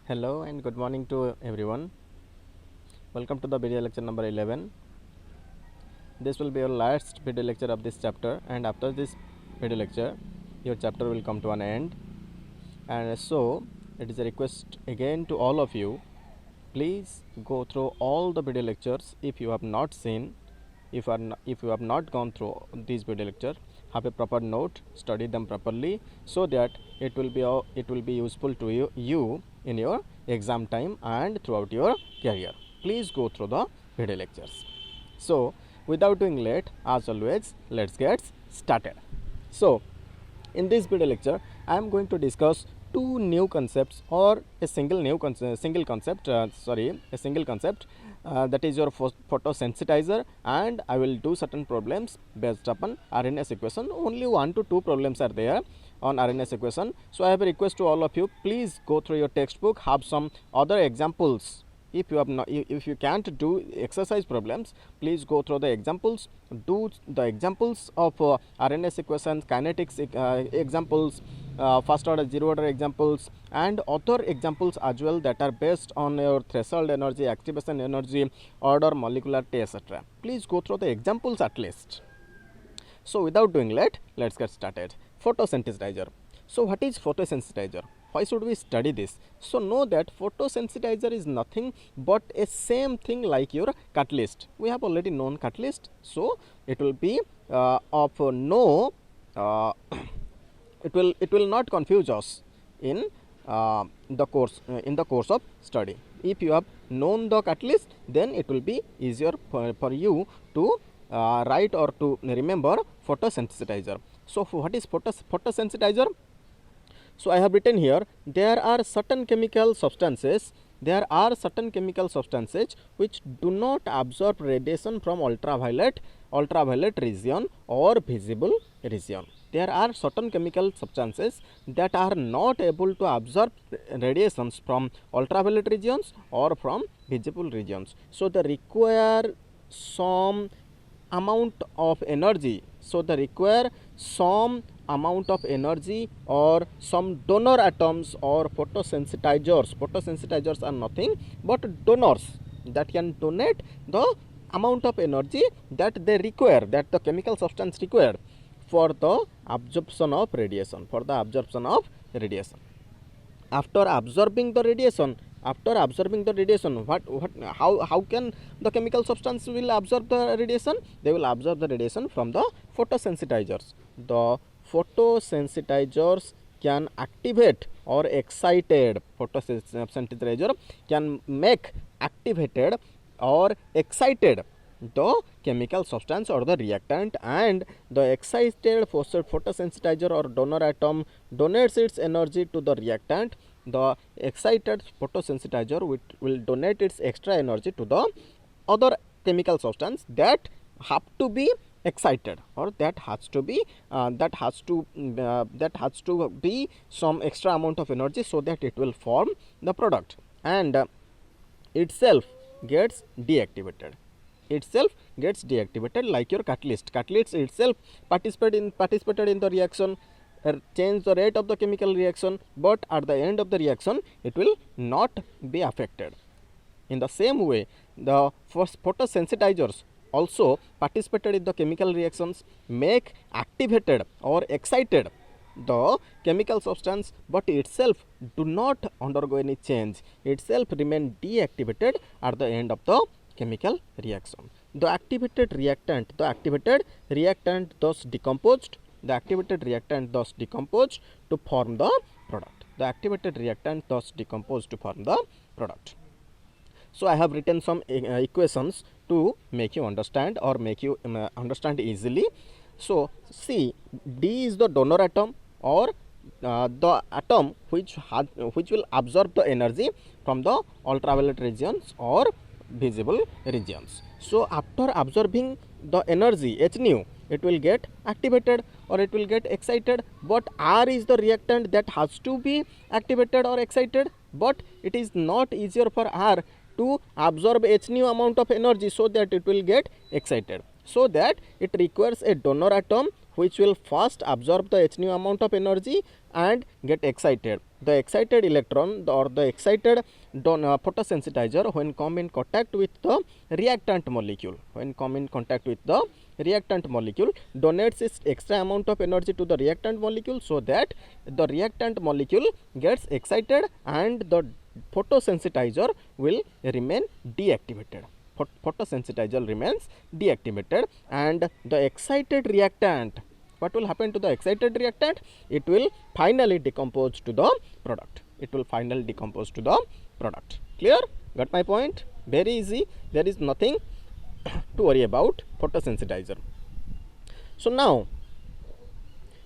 Hello and good morning to everyone. Welcome to the video lecture number 11. This will be your last video lecture of this chapter, and after this video lecture your chapter will come to an end. And so it is a request again to all of you, please go through all the video lectures. If you have not seen, if you have not gone through these video lecture, have a proper note, study them properly, so that it will be useful to you in your exam time and throughout your career. Please go through the video lectures. So without doing late, as always, let's get started. So in this video lecture I am going to discuss two new concepts, or a single concept, that is your photosensitizer, and I will do certain problems based upon RNS equation. Only 1 to 2 problems are there on RNS equation. So I have a request to all of you, please go through your textbook, have some other examples. If you can't do exercise problems, please go through the examples, do the examples of RNS equations, kinetics examples, first order, zero order examples, and other examples as well that are based on your threshold energy, activation energy, order, molecular T, etc. Please go through the examples at least. So without doing late, let's get started. Photosensitizer. So what is photosensitizer? Why should we study this? So know that photosensitizer is nothing but a same thing like your catalyst. We have already known catalyst, so it will be of no it will not confuse us in the course of study. If you have known the catalyst, then it will be easier for you to write or to remember photosensitizer. So what is photosensitizer? So I have written here, there are certain chemical substances which do not absorb radiation from ultraviolet region or visible region. There are certain chemical substances that are not able to absorb radiations from ultraviolet regions or from visible regions. So they require some amount of energy. Or some donor atoms or photosensitizers. Photosensitizers are nothing but donors that can donate the amount of energy that they require, that the chemical substance required for the absorption of radiation. After absorbing the radiation, how can the chemical substance will absorb the radiation? They will absorb the radiation from the photosensitizers. The photosensitizers can activate or excited, photosensitizer can make activated or excited the chemical substance or the reactant, and the excited photosensitizer or donor atom donates its energy to the reactant. The excited photosensitizer will donate its extra energy to the other chemical substance that have to be excited, or that has to be some extra amount of energy, so that it will form the product, and itself gets deactivated like your catalyst itself participated in the reaction, change the rate of the chemical reaction, but at the end of the reaction it will not be affected. In the same way, the photosensitizers also participated in the chemical reactions, make activated or excited the chemical substance, but itself do not undergo any change, itself remain deactivated at the end of the chemical reaction. The activated reactant thus decomposed to form the product. So I have written some equations to make you understand, or make you understand easily. So see, D is the donor atom, or the atom which will absorb the energy from the ultraviolet regions or visible regions. So after absorbing the energy H nu, it will get activated or it will get excited, but R is the reactant that has to be activated or excited, but it is not easier for R to absorb H nu amount of energy, so that it will get excited. So that it requires a donor atom which will first absorb the h nu amount of energy and get excited. The excited electron or the excited photosensitizer, when come in contact with the reactant molecule, donates its extra amount of energy to the reactant molecule, so that the reactant molecule gets excited and the photosensitizer will remain deactivated. Photosensitizer remains deactivated, and the excited reactant, what will happen to the excited reactant? It will finally decompose to the product. Clear? Got my point? Very easy. There is nothing to worry about photosensitizer. So now,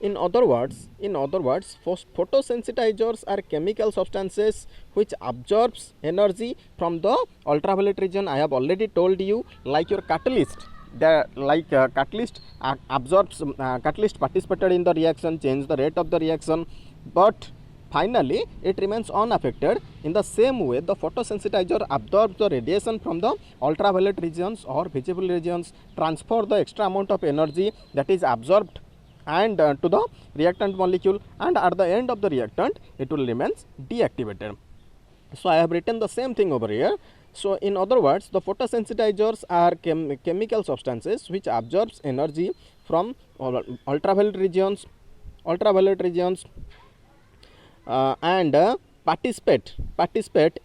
in other words, photosensitizers are chemical substances which absorbs energy from the ultraviolet region. I have already told you, like your catalyst. Catalyst absorbs, catalyst participated in the reaction, change the rate of the reaction, but finally it remains unaffected. In the same way, the photosensitizer absorbs the radiation from the ultraviolet regions or visible regions, transfer the extra amount of energy that is absorbed and to the reactant molecule, and at the end of the reactant it will remains deactivated. So I have written the same thing over here. So in other words, the photosensitizers are chemical substances which absorbs energy from ultraviolet regions and participate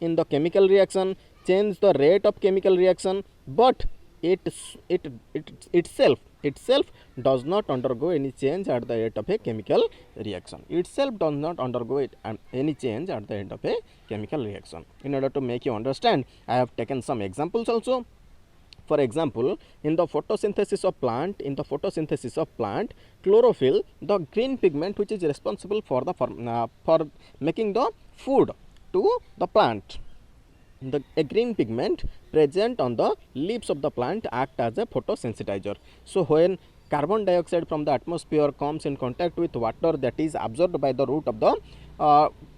in the chemical reaction, change the rate of chemical reaction, but it itself does not undergo any change at the rate of a chemical reaction. In order to make you understand, I have taken some examples also. For example, in the photosynthesis of plant, chlorophyll, the green pigment which is responsible for making the food to the plant, a green pigment present on the leaves of the plant act as a photosensitizer. So when carbon dioxide from the atmosphere comes in contact with water that is absorbed by the root of the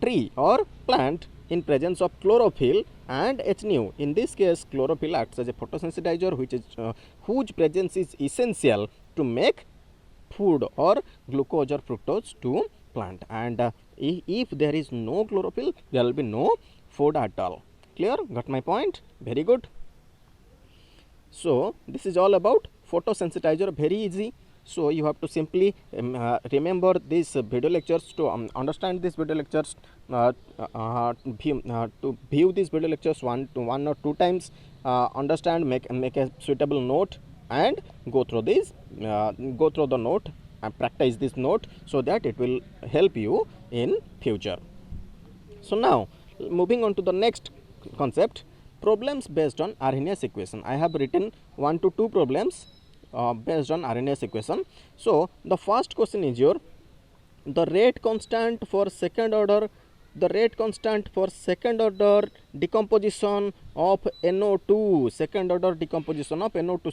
tree or plant in presence of chlorophyll and H nu, in this case chlorophyll acts as a photosensitizer, whose presence is essential to make food or glucose or fructose to plant, and if there is no chlorophyll, there will be no food at all. Clear? Got my point? Very good. So this is all about photosensitizer, very easy. So you have to simply remember these video lectures to understand these video lectures, to view these video lectures one or two times, understand, make a suitable note, and go through the note and practice this note, so that it will help you in future. So now moving on to the next concept, problems based on Arrhenius equation. I have written 1 to 2 problems based on Arrhenius equation. So the first question is the rate constant for second order decomposition of NO2,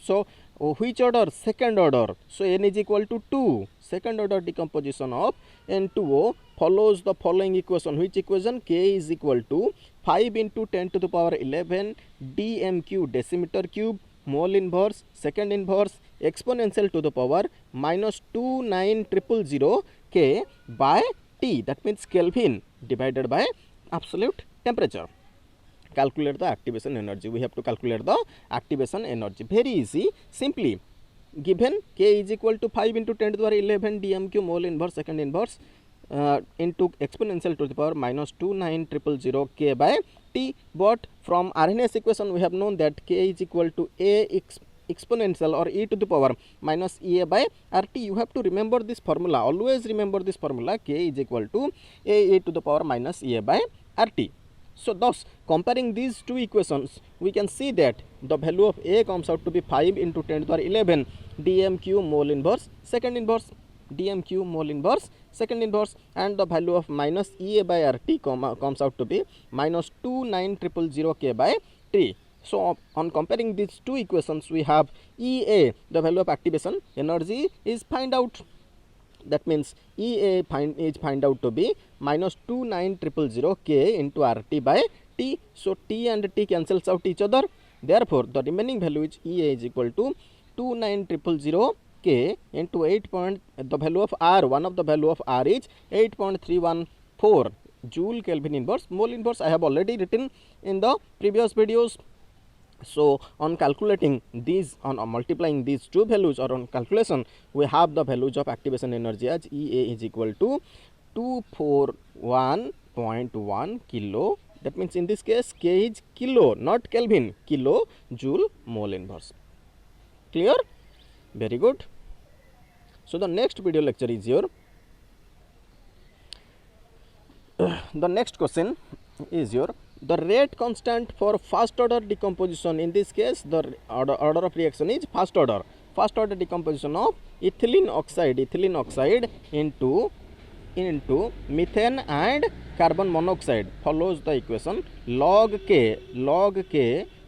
So which order? Second order. So N is equal to 2. Second order decomposition of N2O follows the following equation. Which equation? K is equal to 5 into 10 to the power 11 dmq decimeter cube mole inverse second inverse exponential to the power minus 29000 K by T, that means Kelvin, divided by absolute temperature. Calculate the activation energy. We have to calculate the activation energy. Very easy. Simply given K is equal to 5 into 10 to the power 11 dmq mole inverse second inverse into exponential to the power minus 29000 K by T. But from Arrhenius equation we have known that K is equal to A exponential or e to the power minus EA by RT. You have to remember this formula. Always remember this formula. K is equal to A to the power minus EA by RT. So thus, comparing these two equations, we can see that the value of A comes out to be 5 into 10 to the power 11 dmq mole inverse second inverse, and the value of minus EA by RT comes out to be minus 29000 K by T. So on comparing these two equations, we have EA, the value of activation energy, is find out. That means EA is find out to be minus 29000 K into RT by T. So T and T cancels out each other. Therefore, the remaining value is EA is equal to 29000 K into 8 point, the value of R, one of the value of R is 8.314 joule Kelvin inverse. Mole inverse I have already written in the previous videos. So on calculating these, on multiplying these two values, or on calculation, we have the values of activation energy as EA is equal to 241.1 kilo. That means in this case K is kilo, not Kelvin, kilo joule mole inverse. Clear? Very good. So the next video lecture is your the next question is your the rate constant for first order decomposition. In this case the order of reaction is first order decomposition of ethylene oxide into methane and carbon monoxide follows the equation log K,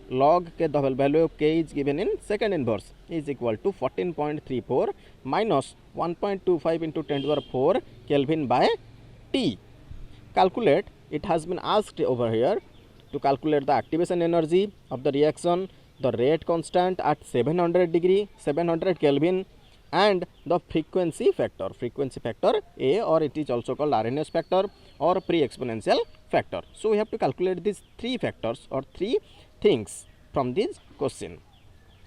the value of K is given in second inverse is equal to 14.34 minus 1.25 into 10 to the power 4 Kelvin by T. Calculate, it has been asked over here to calculate the activation energy of the reaction, the rate constant at 700 Kelvin, and the frequency factor A, or it is also called RNS factor or pre-exponential factor. So we have to calculate these three factors or three things from this question.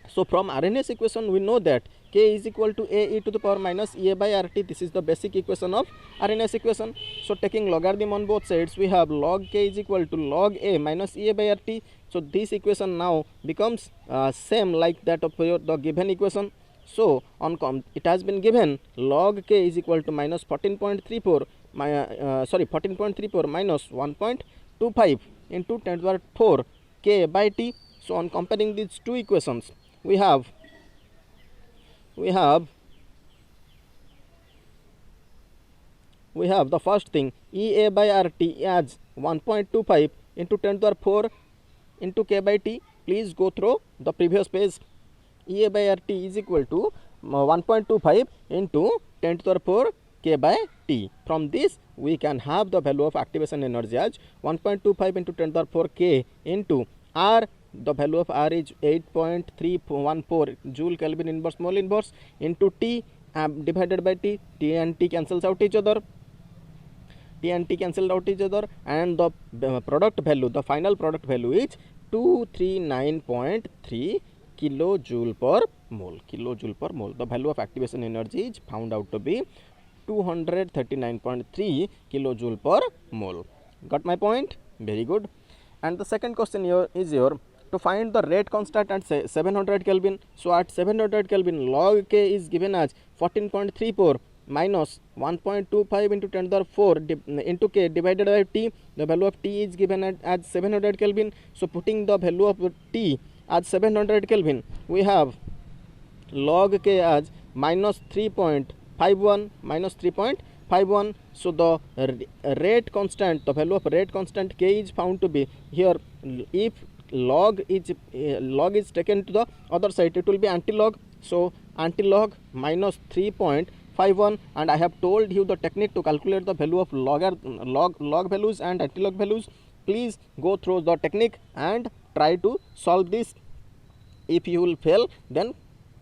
So from RNS equation we know that K is equal to A e to the power minus EA by RT. This is the basic equation of RNS equation. So taking logarithm on both sides, we have log K is equal to log A minus EA by RT. So this equation now becomes same like that of the given equation. So on it has been given log K is equal to minus 14.34 minus 1.25 into 10 to the power 4 K by T. So on comparing these two equations, we have the first thing, EA by RT as 1.25 into 10 to the power 4 into K by T. Please go through the previous page. EA by RT is equal to 1.25 into 10 to the power K by T. From this we can have the value of activation energy as 1.25 into 10 to the power K into R. The value of R is 8.314 joule Kelvin inverse mole inverse into T divided by T. T and T cancels out each other. And the product value, the final product value is 239.3 kilojoule per mole. The value of activation energy is found out to be 239.3 kilojoule per mole. Got my point? Very good. And the second question here is your to find the rate constant at 700 Kelvin. So at 700 Kelvin log K is given as 14.34 minus 1.25 into 10 to the 4 into K divided by T. The value of T is given at 700 Kelvin. So putting the value of T at 700 Kelvin, we have log K as minus 3.51. So the rate constant, the value of rate constant K is found to be here. If log is taken to the other side, it will be anti-log. So anti-log minus 3.51, and I have told you the technique to calculate the value of log values and anti-log values. Please go through the technique and try to solve this. If you will fail, then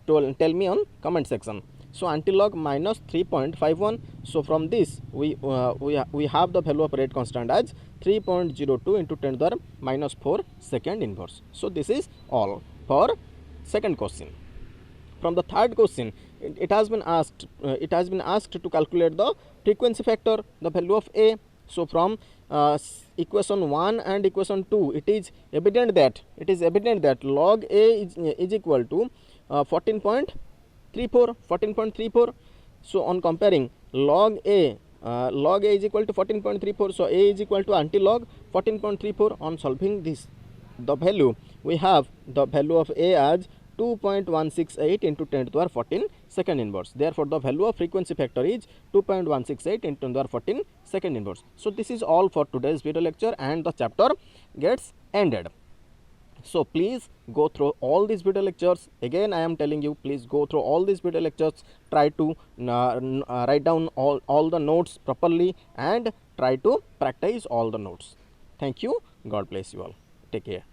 tell me on comment section. So anti-log minus 3.51. So from this we have the value of rate constant as 3.02 into 10 to the minus 4 second inverse. So this is all for second question. From the third question, it has been asked to calculate the frequency factor, the value of A. So from equation 1 and equation 2, it is evident that log A is equal to 14.34. So on comparing log A is equal to 14.34. So A is equal to anti-log 14.34. On solving this, the value, we have the value of A as 2.168 into 10 to the power 14 second inverse. Therefore the value of frequency factor is 2.168 into 10 to the power 14 second inverse. So this is all for today's video lecture, and the chapter gets ended. So please go through all these video lectures. Again I am telling you, please go through all these video lectures. Try to write down all the notes properly and try to practice all the notes. Thank you. God bless you all. Take care.